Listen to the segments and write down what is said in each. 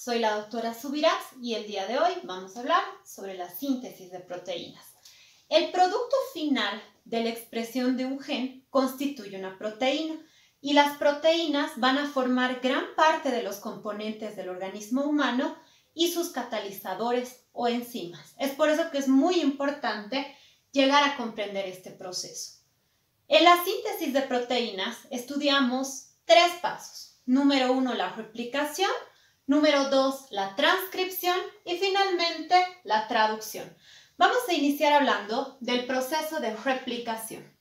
soy la doctora Subirats y el día de hoy vamos a hablar sobre la síntesis de proteínas. El producto final de la expresión de un gen constituye una proteína y las proteínas van a formar gran parte de los componentes del organismo humano y sus catalizadores o enzimas. Es por eso que es muy importante llegar a comprender este proceso. En la síntesis de proteínas estudiamos 3 pasos. Número 1, la replicación. Número 2, la transcripción. Y finalmente, la traducción. Vamos a iniciar hablando del proceso de replicación.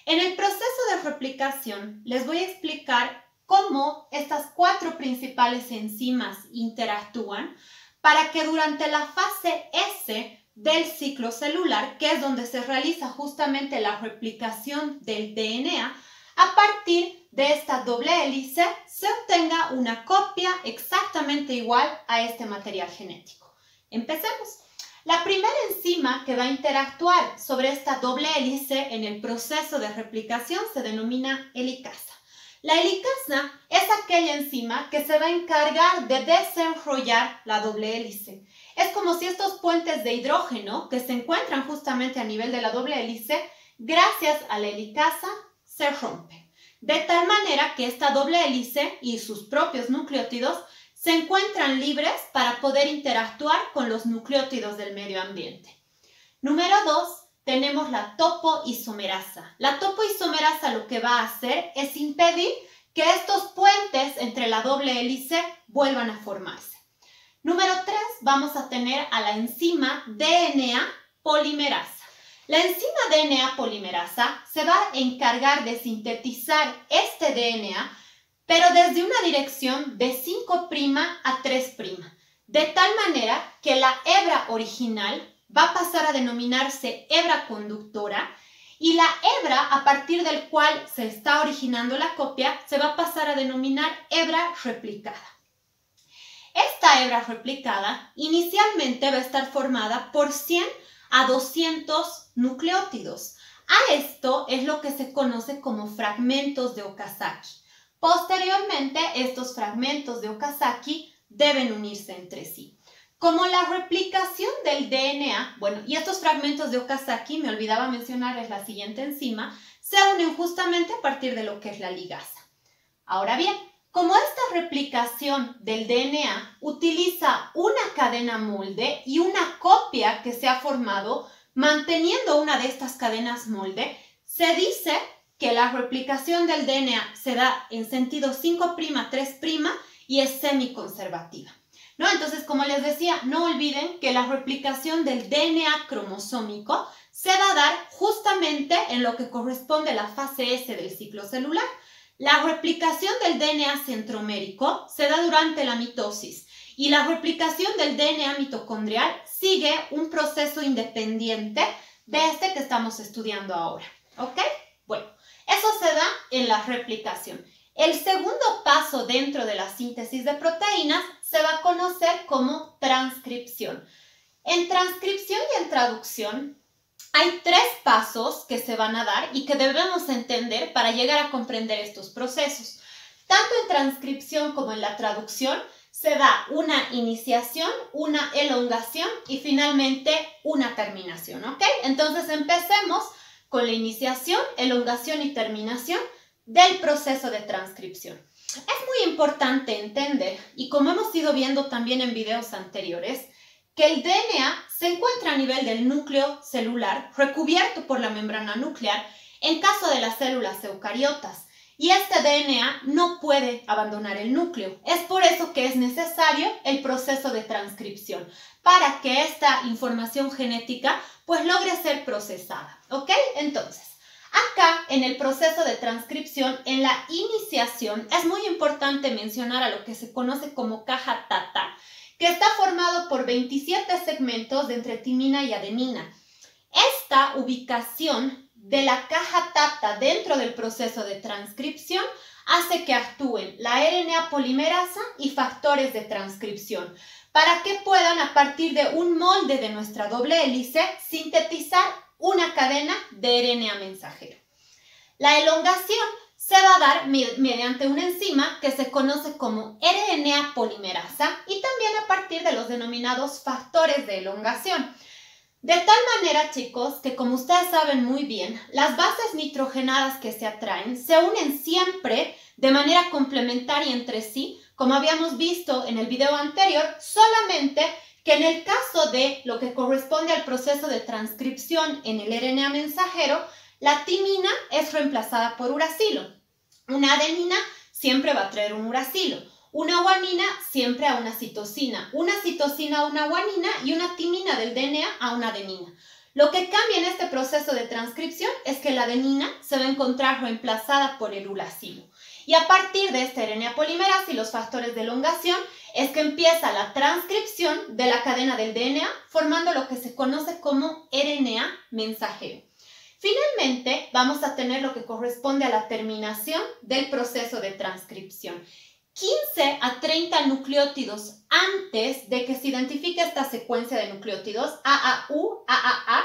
En el proceso de replicación les voy a explicar cómo estas 4 principales enzimas interactúan para que durante la fase S del ciclo celular, que es donde se realiza justamente la replicación del DNA, a partir de esta doble hélice se obtenga una copia exactamente igual a este material genético. Empecemos. La primera enzima que va a interactuar sobre esta doble hélice en el proceso de replicación se denomina helicasa. La helicasa es aquella enzima que se va a encargar de desenrollar la doble hélice. Es como si estos puentes de hidrógeno que se encuentran justamente a nivel de la doble hélice, gracias a la helicasa, se rompen. De tal manera que esta doble hélice y sus propios nucleótidos se encuentran libres para poder interactuar con los nucleótidos del medio ambiente. Número 2, tenemos la topoisomerasa. La topoisomerasa lo que va a hacer es impedir que estos puentes entre la doble hélice vuelvan a formarse. Número 3, vamos a tener a la enzima DNA polimerasa. La ''enzima DNA polimerasa se va a encargar de sintetizar este DNA, pero desde una dirección de 5' a 3', de tal manera que la hebra original va a pasar a denominarse hebra conductora y la hebra a partir del cual se está originando la copia se va a pasar a denominar hebra replicada. Esta hebra replicada inicialmente va a estar formada por 100 a 200 nucleótidos. A esto es lo que se conoce como fragmentos de Okazaki. Posteriormente, estos fragmentos de Okazaki deben unirse entre sí. Como la replicación del DNA, y estos fragmentos de Okazaki, me olvidaba mencionarles la siguiente enzima, se unen justamente a partir de lo que es la ligasa. Ahora bien, como esta replicación del DNA utiliza una cadena molde y una copia que se ha formado manteniendo una de estas cadenas molde, se dice que la replicación del DNA se da en sentido 5', 3' y es semiconservativa. ¿No? Entonces, como les decía, no olviden que la replicación del DNA cromosómico se va a dar justamente en lo que corresponde a la fase S del ciclo celular. La replicación del DNA centromérico se da durante la mitosis y la replicación del DNA mitocondrial sigue un proceso independiente de este que estamos estudiando ahora. ¿Ok? Bueno, eso se da en la replicación. El segundo paso dentro de la síntesis de proteínas se va a conocer como transcripción. En transcripción y en traducción hay 3 pasos que se van a dar y que debemos entender para llegar a comprender estos procesos. Tanto en transcripción como en la traducción se da una iniciación, una elongación y finalmente una terminación, ¿ok? Entonces empecemos con la iniciación, elongación y terminación del proceso de transcripción. Es muy importante entender, y como hemos ido viendo también en videos anteriores, que el DNA se encuentra a nivel del núcleo celular, recubierto por la membrana nuclear, en caso de las células eucariotas. Y este DNA no puede abandonar el núcleo. Es por eso que es necesario el proceso de transcripción, para que esta información genética logre ser procesada. ¿Ok? Entonces, acá en el proceso de transcripción, en la iniciación, es muy importante mencionar a lo que se conoce como caja Tata, que está formado por 27 segmentos de entre timina y adenina. Esta ubicación de la caja Tata dentro del proceso de transcripción hace que actúen la RNA polimerasa y factores de transcripción para que puedan, a partir de un molde de nuestra doble hélice, sintetizar una cadena de RNA mensajero. La elongación se va a dar mediante una enzima que se conoce como RNA polimerasa y también a partir de los denominados factores de elongación. De tal manera, chicos, que como ustedes saben muy bien, las bases nitrogenadas que se atraen se unen siempre de manera complementaria entre sí, como habíamos visto en el video anterior, solamente que en el caso de lo que corresponde al proceso de transcripción en el RNA mensajero, la timina es reemplazada por uracilo. Una adenina siempre va a traer un uracilo. Una guanina siempre a una citosina a una guanina y una timina del DNA a una adenina. Lo que cambia en este proceso de transcripción es que la adenina se va a encontrar reemplazada por el uracilo. Y a partir de este RNA polimerasa y los factores de elongación es que empieza la transcripción de la cadena del DNA formando lo que se conoce como RNA mensajero. Finalmente, vamos a tener lo que corresponde a la terminación del proceso de transcripción. 15 a 30 nucleótidos antes de que se identifique esta secuencia de nucleótidos AAU, AAA,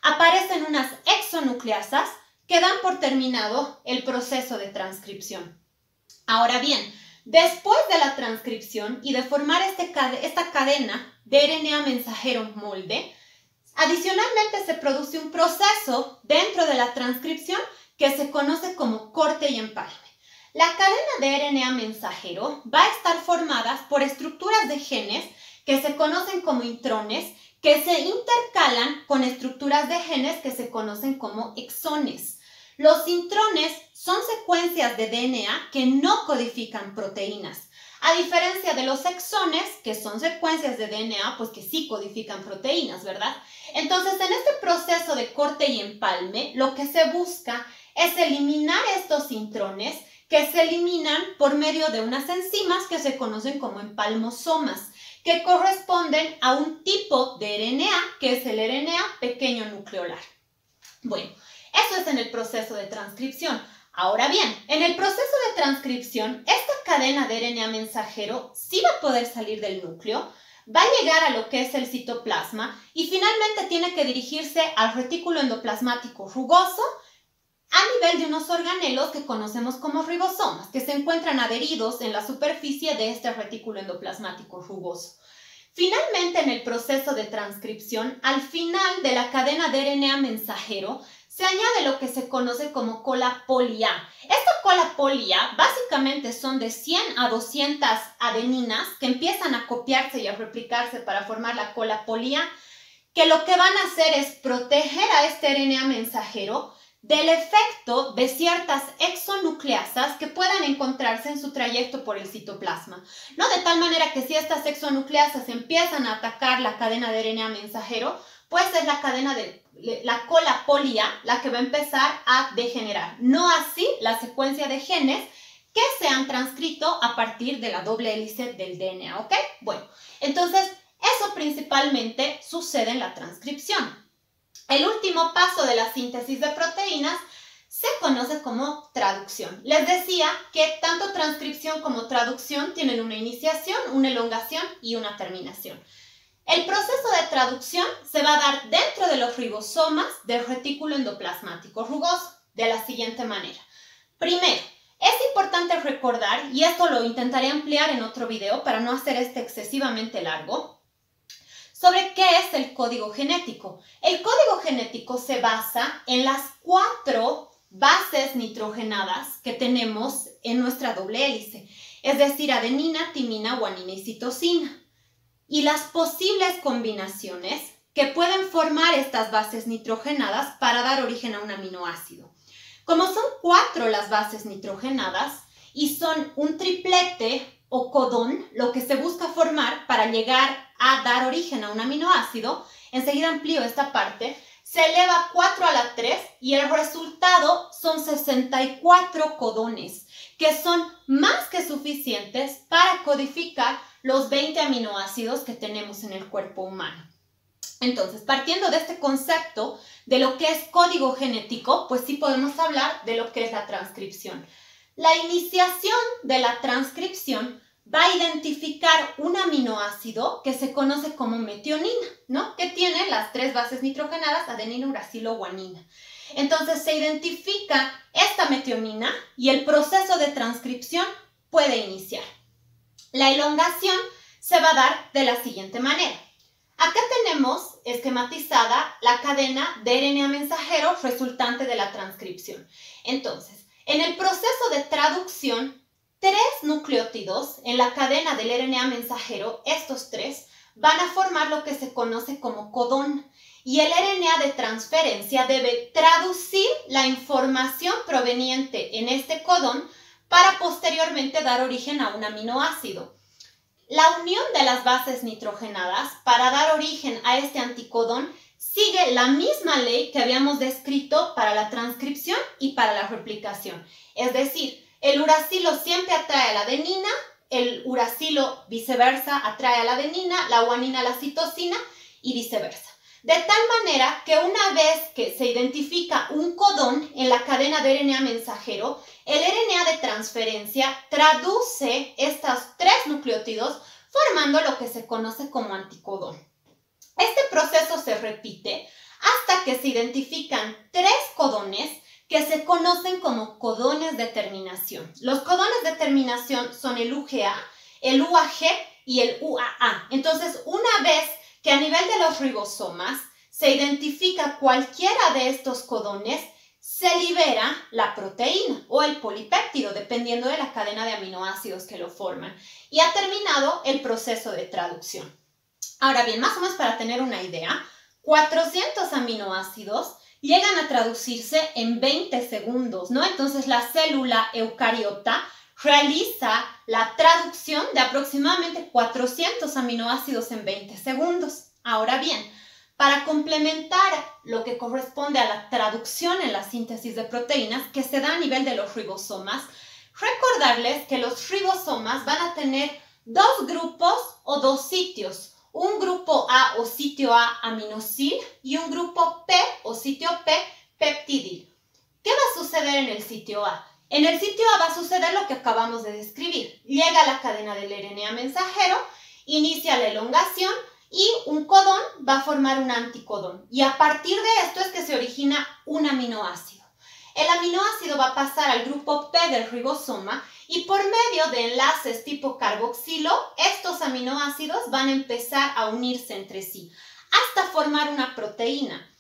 aparecen unas exonucleasas que dan por terminado el proceso de transcripción. Ahora bien, después de la transcripción y de formar esta cadena de RNA mensajero molde, adicionalmente se produce un proceso dentro de la transcripción que se conoce como corte y empalme. La cadena de RNA mensajero va a estar formada por estructuras de genes que se conocen como intrones, que se intercalan con estructuras de genes que se conocen como exones. Los intrones son secuencias de DNA que no codifican proteínas, a diferencia de los exones, que son secuencias de DNA, pues que sí codifican proteínas, ¿verdad? Entonces, en este proceso de corte y empalme, lo que se busca es eliminar estos intrones que se eliminan por medio de unas enzimas que se conocen como empalmosomas, que corresponden a un tipo de RNA, que es el RNA pequeño nucleolar. Bueno, eso es en el proceso de transcripción. Ahora bien, en el proceso de transcripción, esta cadena de RNA mensajero sí va a poder salir del núcleo, va a llegar a lo que es el citoplasma y finalmente tiene que dirigirse al retículo endoplasmático rugoso a nivel de unos organelos que conocemos como ribosomas, que se encuentran adheridos en la superficie de este retículo endoplasmático rugoso. Finalmente, en el proceso de transcripción, al final de la cadena de RNA mensajero, se añade lo que se conoce como cola poli A. Esta cola poli A básicamente son de 100 a 200 adeninas que empiezan a copiarse y a replicarse para formar la cola poli A, que lo que van a hacer es proteger a este RNA mensajero del efecto de ciertas exonucleasas que puedan encontrarse en su trayecto por el citoplasma, ¿no? De tal manera que si estas exonucleasas empiezan a atacar la cadena de RNA mensajero, pues es la cola poli A la que va a empezar a degenerar, no así la secuencia de genes que se han transcrito a partir de la doble hélice del DNA, ¿ok? Bueno, entonces eso principalmente sucede en la transcripción. El último paso de la síntesis de proteínas se conoce como traducción. Les decía que tanto transcripción como traducción tienen una iniciación, una elongación y una terminación. El proceso de traducción se va a dar dentro de los ribosomas del retículo endoplasmático rugoso de la siguiente manera. Primero, es importante recordar, y esto lo intentaré ampliar en otro video para no hacer este excesivamente largo, sobre qué es el código genético. El código genético se basa en las 4 bases nitrogenadas que tenemos en nuestra doble hélice, es decir, adenina, timina, guanina y citosina, y las posibles combinaciones que pueden formar estas bases nitrogenadas para dar origen a un aminoácido. Como son 4 las bases nitrogenadas y son un triplete o codón, lo que se busca formar para llegar a dar origen a un aminoácido, enseguida amplío esta parte, se eleva 4 a la 3 y el resultado son 64 codones, que son más que suficientes para codificar los 20 aminoácidos que tenemos en el cuerpo humano. Entonces, partiendo de este concepto de lo que es código genético, pues sí podemos hablar de lo que es la transcripción. La iniciación de la transcripción va a identificar un aminoácido que se conoce como metionina, ¿no? Que tiene las 3 bases nitrogenadas, adenina, uracilo, guanina. Entonces se identifica esta metionina y el proceso de transcripción puede iniciar. La elongación se va a dar de la siguiente manera. Acá tenemos esquematizada la cadena de RNA mensajero resultante de la transcripción. Entonces, en el proceso de traducción, 3 nucleótidos en la cadena del RNA mensajero, estos 3, van a formar lo que se conoce como codón. Y el RNA de transferencia debe traducir la información proveniente en este codón para posteriormente dar origen a un aminoácido. La unión de las bases nitrogenadas para dar origen a este anticodón sigue la misma ley que habíamos descrito para la transcripción y para la replicación. Es decir, el uracilo siempre atrae a la adenina, el uracilo viceversa atrae a la adenina, la guanina a la citosina y viceversa. De tal manera que una vez que se identifica un codón en la cadena de RNA mensajero, el RNA de transferencia traduce estos 3 nucleótidos formando lo que se conoce como anticodón. Este proceso se repite hasta que se identifican 3 codones que se conocen como codones de terminación. Los codones de terminación son el UGA, el UAG y el UAA. Entonces, una vez que a nivel de los ribosomas se identifica cualquiera de estos codones, se libera la proteína o el polipéptido, dependiendo de la cadena de aminoácidos que lo forman. Y ha terminado el proceso de traducción. Ahora bien, más o menos para tener una idea, 400 aminoácidos llegan a traducirse en 20 segundos, ¿no? Entonces la célula eucariota realiza la traducción de aproximadamente 400 aminoácidos en 20 segundos. Ahora bien, para complementar lo que corresponde a la traducción en la síntesis de proteínas que se da a nivel de los ribosomas, recordarles que los ribosomas van a tener 2 grupos o 2 sitios. Un grupo A o sitio A aminosil y un grupo P o sitio P peptidil. ¿Qué va a suceder en el sitio A? En el sitio A va a suceder lo que acabamos de describir. Llega a la cadena del RNA mensajero, inicia la elongación y un codón va a formar un anticodón. Y a partir de esto es que se origina un aminoácido. El aminoácido va a pasar al grupo P del ribosoma y por medio de enlaces tipo carboxilo, estos aminoácidos van a empezar a unirse entre sí hasta formar una proteína.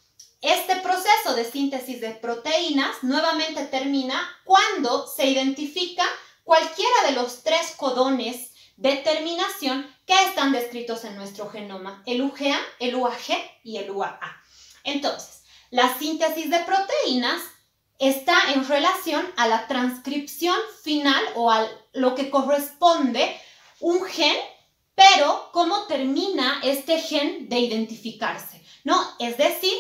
Este proceso de síntesis de proteínas nuevamente termina cuando se identifica cualquiera de los 3 codones de terminación que están descritos en nuestro genoma, el UGA, el UAG y el UAA. Entonces, la síntesis de proteínas está en relación a la transcripción final o a lo que corresponde un gen, pero cómo termina este gen de identificarse, ¿no? Es decir,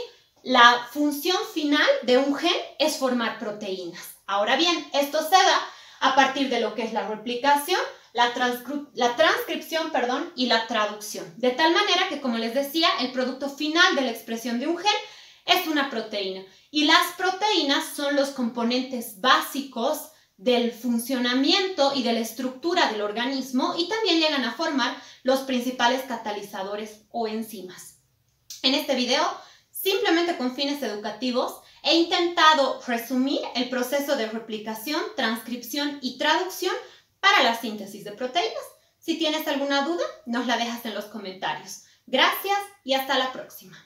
la función final de un gen es formar proteínas. Ahora bien, esto se da a partir de lo que es la replicación, la transcripción y la traducción. De tal manera que, como les decía, el producto final de la expresión de un gen es una proteína. Y las proteínas son los componentes básicos del funcionamiento y de la estructura del organismo y también llegan a formar los principales catalizadores o enzimas. En este video, simplemente con fines educativos, he intentado resumir el proceso de replicación, transcripción y traducción para la síntesis de proteínas. Si tienes alguna duda, nos la dejas en los comentarios. Gracias y hasta la próxima.